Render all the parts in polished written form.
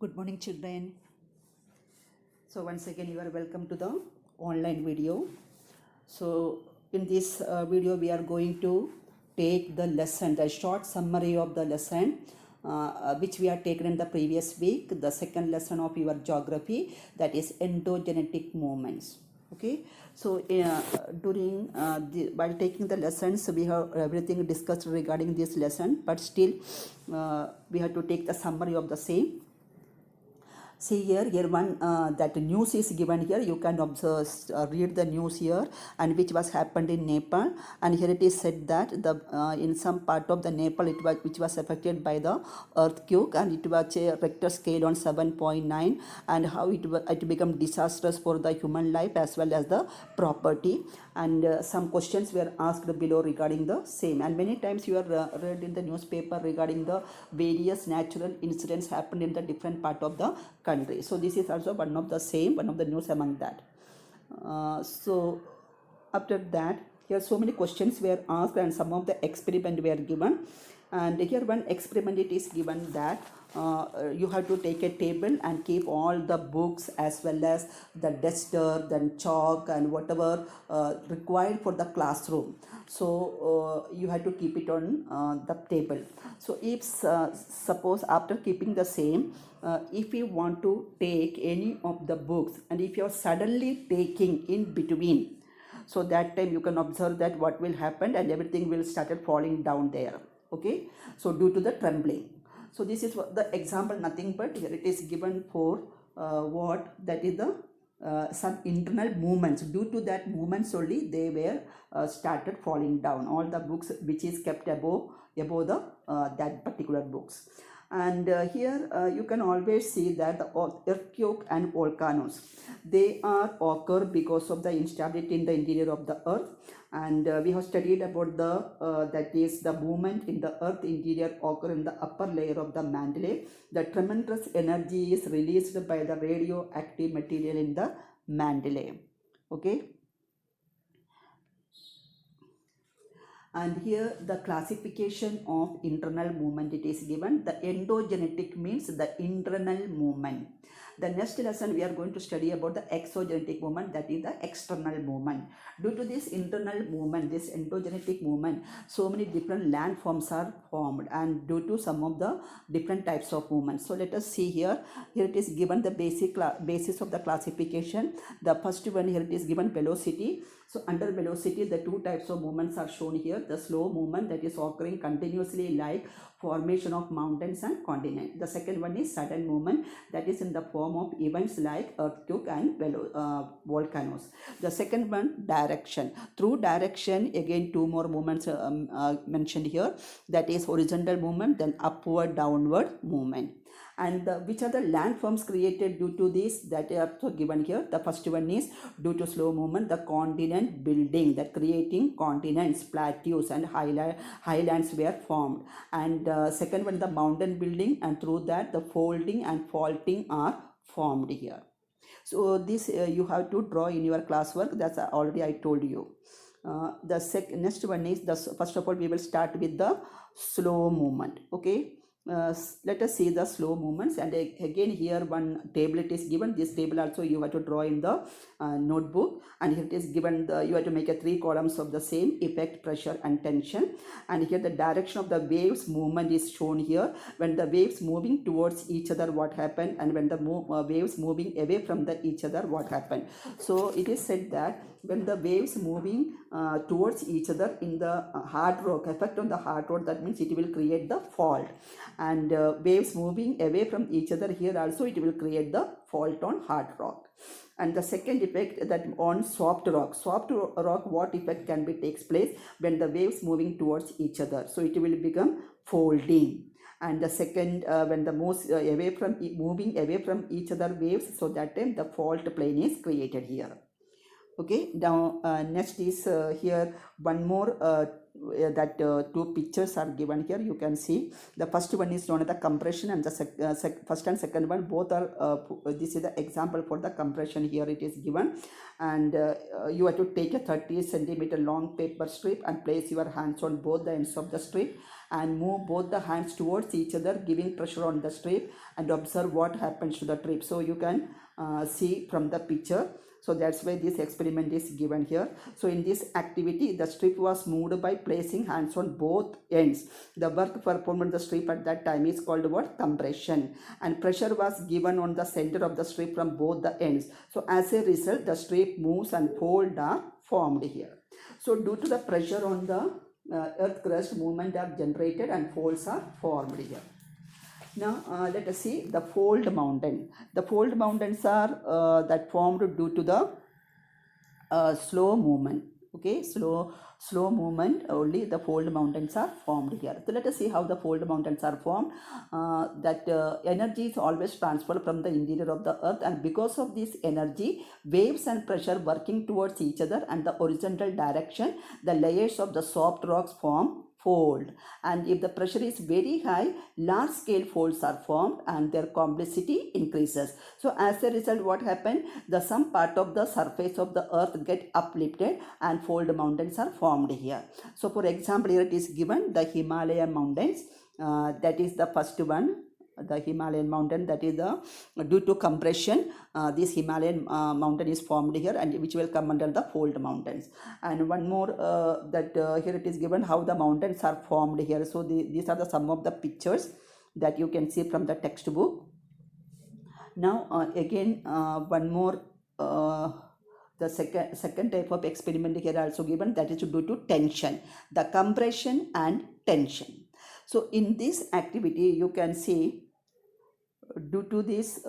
Good morning, children. So once again, you are welcome to the online video. So in this video, we are going to take the lesson, the short summary of the lesson, which we have taken in the previous week, the second lesson of your geography, that is endogenetic movements. Okay, so while taking the lessons, we have everything discussed regarding this lesson, but still we have to take the summary of the same. See here one that news is given here. You can observe, read the news here, and which was happened in Nepal. And here it is said that the in some part of the Nepal which was affected by the earthquake, and it was a Richter scale on 7.9, and how it became disastrous for the human life as well as the property. And some questions were asked below regarding the same. And many times you are read in the newspaper regarding the various natural incidents happened in the different part of the country. So this is also one of the news among that. So after that, here so many questions were asked and some of the experiment were given. And here one experiment it is given that you have to take a table and keep all the books as well as the duster, then chalk and whatever required for the classroom. So you have to keep it on the table. So if suppose after keeping the same, if you want to take any of the books, and if you are suddenly taking in between, so that time you can observe that what will happen, and everything will started falling down there. Okay, so due to the trembling. So this is what the example, nothing but here it is given for what, that is the some internal movements. Due to that movements only they were started falling down, all the books which is kept above the that particular books. And here you can always see that the earthquake and volcanoes, they are occur because of the instability in the interior of the earth. And we have studied about the that is the movement in the earth interior occur in the upper layer of the mantle. The tremendous energy is released by the radioactive material in the mantle. Okay, and here the classification of internal movement it is given. The endogenetic means the internal movement. The next lesson we are going to study about the exogenetic movement, that is the external movement. Due to this internal movement, this endogenetic movement, so many different landforms are formed, and due to some of the different types of movements. So let us see here. Here it is given the basis of the classification. The first one, here it is given velocity. So under velocity, the two types of movements are shown here. The slow movement that is occurring continuously, like formation of mountains and continents. The second one is sudden movement, that is in the form of events like earthquake and volcanoes. The second one, direction. Through direction, again two more movements mentioned here, that is horizontal movement, then upward downward movement. And which are the landforms created due to this, that are also given here. The first one is due to slow movement, the continent building, that creating continents, plateaus and highlands were formed. And second one, the mountain building, and through that the folding and faulting are formed here. So this you have to draw in your classwork. That's already I told you. The next one is the, first of all we will start with the slow movement. Okay, let us see the slow movements. And again here one table it is given. This table also you have to draw in the notebook, and here it is given you have to make a 3 columns of the same: effect, pressure and tension. And here the direction of the waves movement is shown here. When the waves moving towards each other, what happened, and when the waves moving away from each other, what happened. So it is said that when the waves moving towards each other in the hard rock, effect on the hard rock, that means it will create the fault. And waves moving away from each other, here also it will create the fault on hard rock. And the second effect, that on soft rock, what effect can be takes place when the waves moving towards each other, so it will become folding. And the second, when the most moving away from each other waves, so that time the fault plane is created here. Okay, now next is here one more that two pictures are given here. You can see the first one is known as the compression, and the first and second one both are this is the example for the compression. Here it is given, and you have to take a 30 centimeter long paper strip and place your hands on both the ends of the strip, and move both the hands towards each other, giving pressure on the strip, and observe what happens to the strip. So you can see from the picture. So that's why this experiment is given here. So in this activity, the strip was moved by placing hands on both ends. The work performed on the strip at that time is called what? Compression. And pressure was given on the center of the strip from both the ends. So as a result, the strip moves and folds are formed here. So due to the pressure on the earth crust, movement are generated and folds are formed here. Now let us see the fold mountain. The fold mountains are that formed due to the slow movement. Okay, slow movement, only the fold mountains are formed here. So let us see how the fold mountains are formed. Energy is always transferred from the interior of the earth, and because of this energy, waves and pressure working towards each other and the horizontal direction, the layers of the soft rocks form fold. And if the pressure is very high, large scale folds are formed and their complexity increases. So as a result, what happened? Some part of the surface of the earth get uplifted and fold mountains are formed here. So for example, here it is given the Himalayan mountains. That is the first one, the Himalayan mountain. That is the due to compression, this Himalayan mountain is formed here, and which will come under the fold mountains. And one more, here it is given how the mountains are formed here. So these are the some of the pictures that you can see from the textbook. Now again, one more, the second type of experiment here also given, that is due to tension, the compression and tension. So in this activity, you can see due to this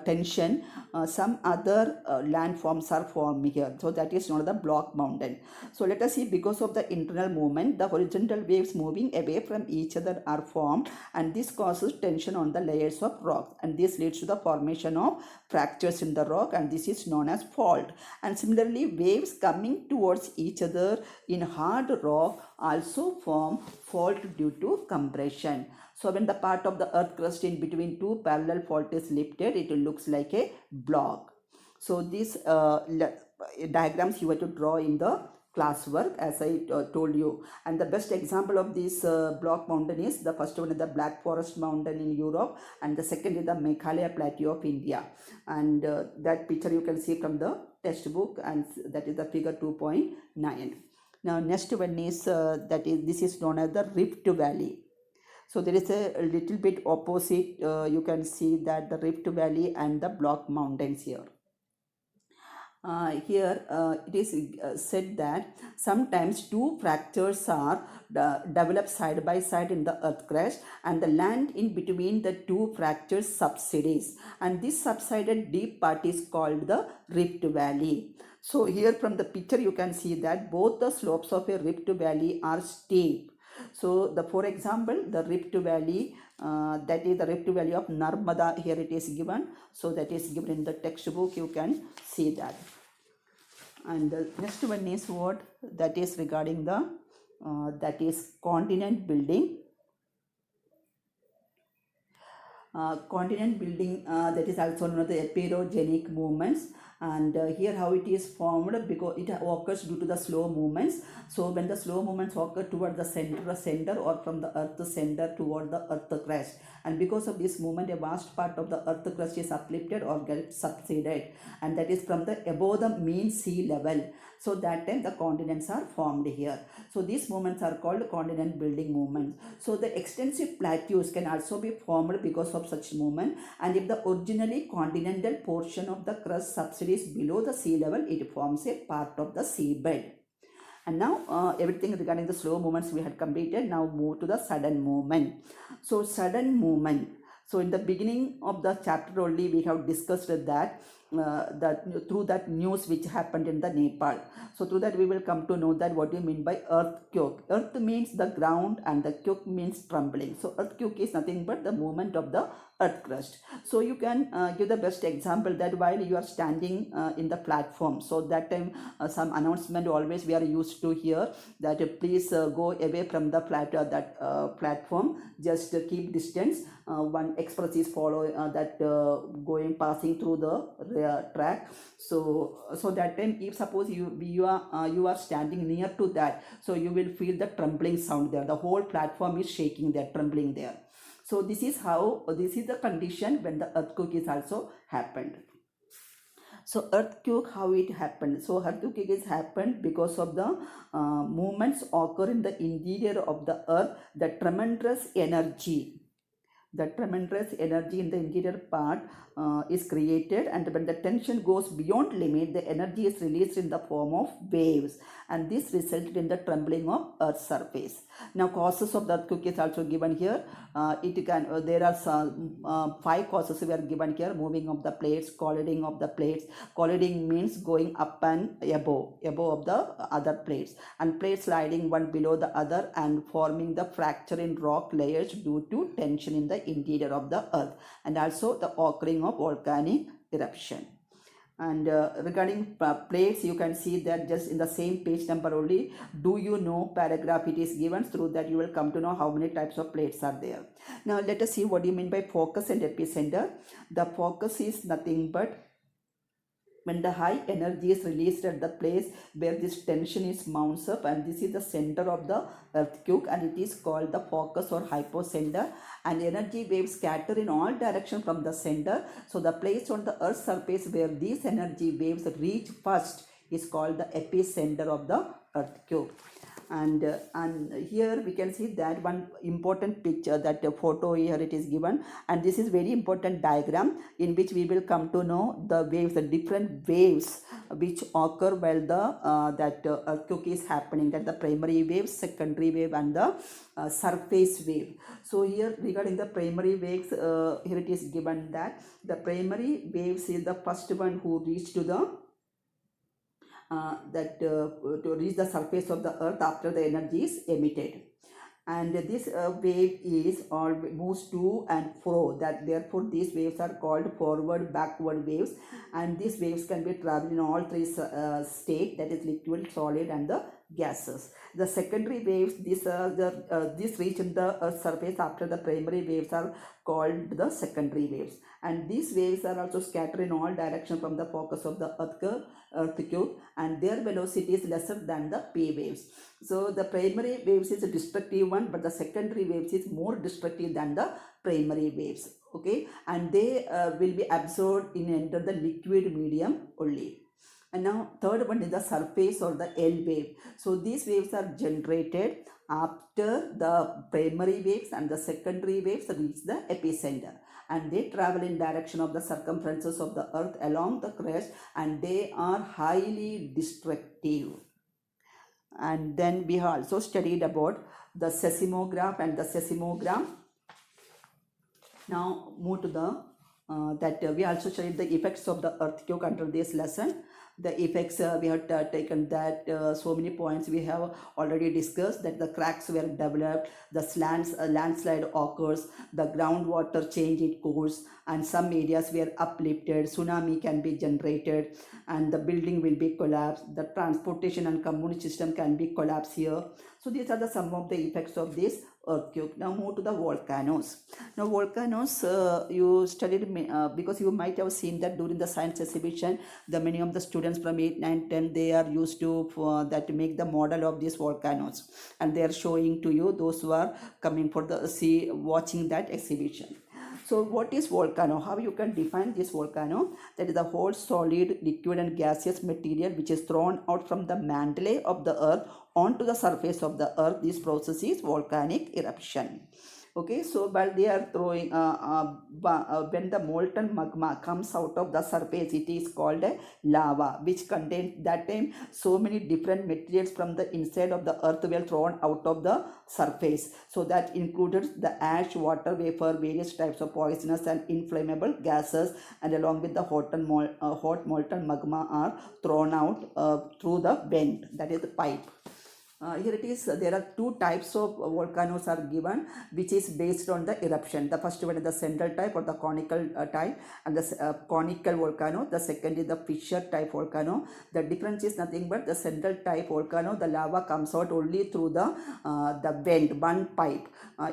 tension, some other landforms are formed here. So that is known as the block mountain. So let us see, because of the internal movement, the horizontal waves moving away from each other are formed, and this causes tension on the layers of rock, and this leads to the formation of fractures in the rock, and this is known as fault. And similarly, waves coming towards each other in hard rock also form fault due to compression. So when the part of the earth crust in between two parallel fault is lifted, it looks like a block. So these diagrams you have to draw in the classwork, as I told you. And the best example of this block mountain is, the first one is the Black Forest mountain in Europe, and the second is the Meghalaya plateau of India. And that picture you can see from the textbook, and that is the figure 2.9. Now next one is, this is known as the Rift Valley. So there is a little bit opposite, you can see that the Rift Valley and the block mountains here. Here it is said that sometimes two fractures are developed side by side in the earth crust, and the land in between the two fractures subsides, and this subsided deep part is called the Rift Valley. So here from the picture you can see that both the slopes of a Rift Valley are steep. So for example, the Rift Valley, that is the Rift Valley of Narmada, here it is given. So that is given in the textbook, you can see that. And the next one is what? That is regarding the, that is continent building. Continent building, that is also known as the epeirogenic movements. And here how it is formed, because it occurs due to the slow movements. So when the slow movements occur toward the center or from the earth center toward the earth crust, and because of this movement, a vast part of the earth crust is uplifted or gets subsided, and that is from the above the mean sea level. So that time the continents are formed here. So these movements are called continent building movements. So the extensive plateaus can also be formed because of such movement, and if the originally continental portion of the crust subsides below the sea level, it forms a part of the seabed. And now everything regarding the slow movements we had completed. Now move to the sudden movement. So sudden movement. So in the beginning of the chapter only we have discussed that through that news which happened in the Nepal. So through that we will come to know that what you mean by earthquake. Earth means the ground and the quake means trembling. So earthquake is nothing but the movement of the earth crust. So you can give the best example that while you are standing in the platform, so that time some announcement always we are used to hear that please go away from the platform, just keep distance. One express is follow passing through the track. So that time, if suppose you are standing near to that, so you will feel the trembling sound there. The whole platform is shaking there, trembling there. So this is the condition when the earthquake is also happened. So earthquake, how it happened? So earthquake is happened because of the movements occur in the interior of the earth. The tremendous energy in the interior part is created, and when the tension goes beyond limit, the energy is released in the form of waves, and this resulted in the trembling of earth's surface. Now causes of the earthquake is also given here. There are some 5 causes we are given here: moving of the plates, colliding of the plates. Colliding means going up and above of the other plates, and plates sliding one below the other and forming the fracture in rock layers due to tension in the interior of the earth, and also the occurring of volcanic eruption. And regarding plates, you can see that just in the same page number only, do you know paragraph it is given. Through that you will come to know how many types of plates are there. Now let us see what do you mean by focus and epicenter. The focus is nothing but when the high energy is released at the place where this tension is mounts up, and this is the center of the earthquake, and it is called the focus or hypocenter, and energy waves scatter in all directions from the center. So the place on the earth's surface where these energy waves reach first is called the epicenter of the earthquake. And here we can see that one important picture, that photo here it is given, and this is very important diagram in which we will come to know the waves, the different waves which occur while the earthquake is happening, that the primary wave, secondary wave, and the surface wave. So here regarding the primary waves, here it is given that the primary waves is the first one who reach to the to reach the surface of the earth after the energy is emitted, and this wave is all moves to and fro, that therefore these waves are called forward backward waves, and these waves can be traveling in all 3 states, that is liquid, solid, and the gases. The secondary waves, this reach in the earth's surface after the primary waves, are called the secondary waves, and these waves are also scattered in all directions from the focus of the earthquake, and their velocity is lesser than the P waves. So the primary waves is a destructive one, but the secondary waves is more destructive than the primary waves. Okay, and they will be absorbed into the liquid medium only. And now third one is the surface or the L wave. So these waves are generated after the primary waves and the secondary waves reach the epicenter, and they travel in direction of the circumferences of the earth along the crest, and they are highly destructive. And then we have also studied about the seismograph and the seismogram. Now move to the we also studied the effects of the earthquake under this lesson. The effects we have taken that so many points we have already discussed, that the cracks were developed, the landslide occurs, the groundwater change its course, and some areas were uplifted, tsunami can be generated, and the building will be collapsed, the transportation and community system can be collapsed here. So these are some of the effects of this earthquake. Now move to the volcanoes. Now volcanoes, you studied because you might have seen that during the science exhibition, the many of the students from 8, 9, 10, they are used to that make the model of these volcanoes, and they are showing to you, those who are coming for the watching that exhibition. So what is volcano? How you can define this volcano? That is the whole solid, liquid, and gaseous material which is thrown out from the mantle of the earth onto the surface of the earth. This process is volcanic eruption. Okay, so while they are throwing, when the molten magma comes out of the surface, it is called a lava, which contains that time so many different materials from the inside of the earth were thrown out of the surface. So that included the ash, water vapor, various types of poisonous and inflammable gases, and along with the hot molten magma are thrown out through the vent, that is the pipe. Here it is, there are two types of volcanoes are given, which is based on the eruption. The first one is the central type or the conical type, and the conical volcano. The second is the fissure type volcano. The difference is nothing but the central type volcano, the lava comes out only through the vent, one pipe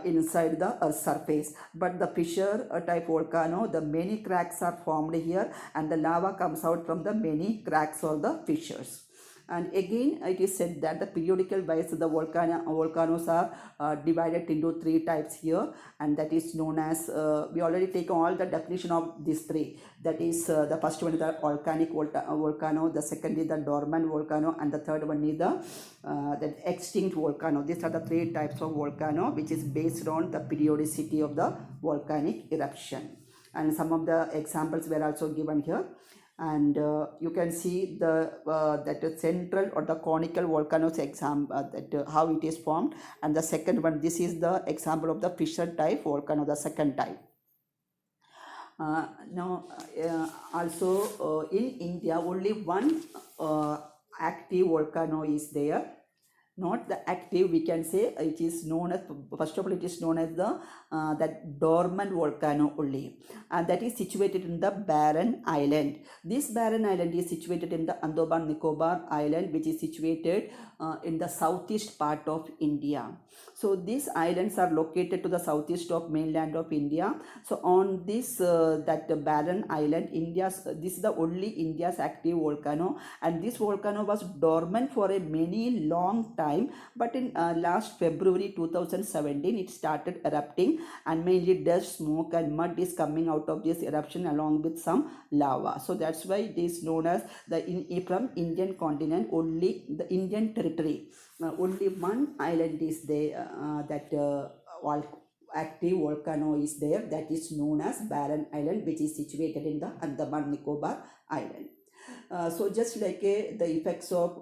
inside the earth's surface. But the fissure type volcano, the many cracks are formed here, and the lava comes out from the many cracks or the fissures. And again, it is said that the periodical wise the volcanoes are divided into three types here, and that is known as, we already take all the definition of these three. That is, the first one is the volcanic volcano, the second is the dormant volcano, and the third one is the extinct volcano. These are the three types of volcano which is based on the periodicity of the volcanic eruption. And some of the examples were also given here. And you can see the that central or the conical volcanoes that how it is formed. And the second one, this is the example of the fissure type volcano, the second type. Now also in India only one active volcano is there. Not the active, we can say it is known as, first of all it is known as the that dormant volcano only, and that is situated in the Barren Island. This Barren Island is situated in the Andaman Nicobar Island, which is situated in the southeast part of India. So these islands are located to the southeast of mainland of India. So on this that Barren Island, this is the only India's active volcano, and this volcano was dormant for a many long time. But in last February 2017, it started erupting, and mainly dust, smoke, and mud is coming out of this eruption along with some lava. So that's why it is known as from Indian continent, only the Indian territory. Only one island is there that active volcano is there, that is known as Barren Island, which is situated in the Andaman Nicobar Island. So just like the effects of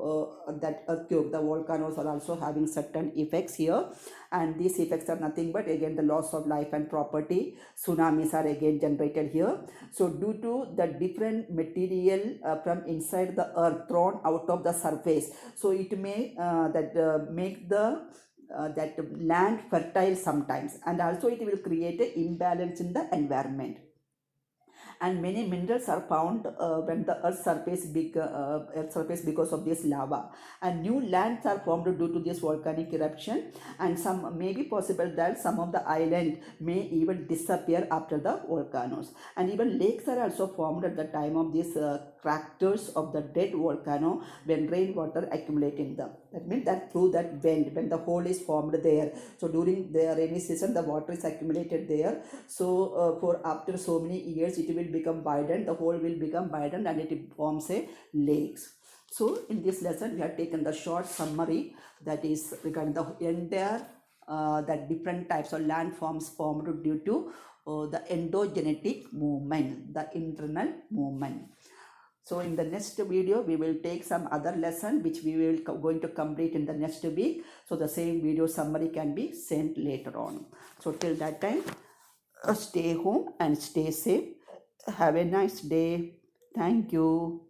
that earthquake, the volcanoes are also having certain effects here, and these effects are nothing but again the loss of life and property. Tsunamis are again generated here. So due to the different material from inside the earth thrown out of the surface, so it may make the that land fertile sometimes, and also it will create an imbalance in the environment. And many minerals are found when the earth surface because of this lava, and new lands are formed due to this volcanic eruption, and some may be possible that some of the island may even disappear after the volcanoes, and even lakes are also formed at the time of these craters of the dead volcano when rainwater accumulate in them. That means that through that vent, when the hole is formed there, so during the rainy season the water is accumulated there, so for after so many years it will become widened, the hole will become widened, and it forms a lakes. So in this lesson we have taken the short summary, that is regarding the entire that different types of landforms formed due to the endogenetic movement, the internal movement. So in the next video we will take some other lesson which we will going to complete in the next week. So the same video summary can be sent later on. So till that time, stay home and stay safe. Have a nice day. Thank you.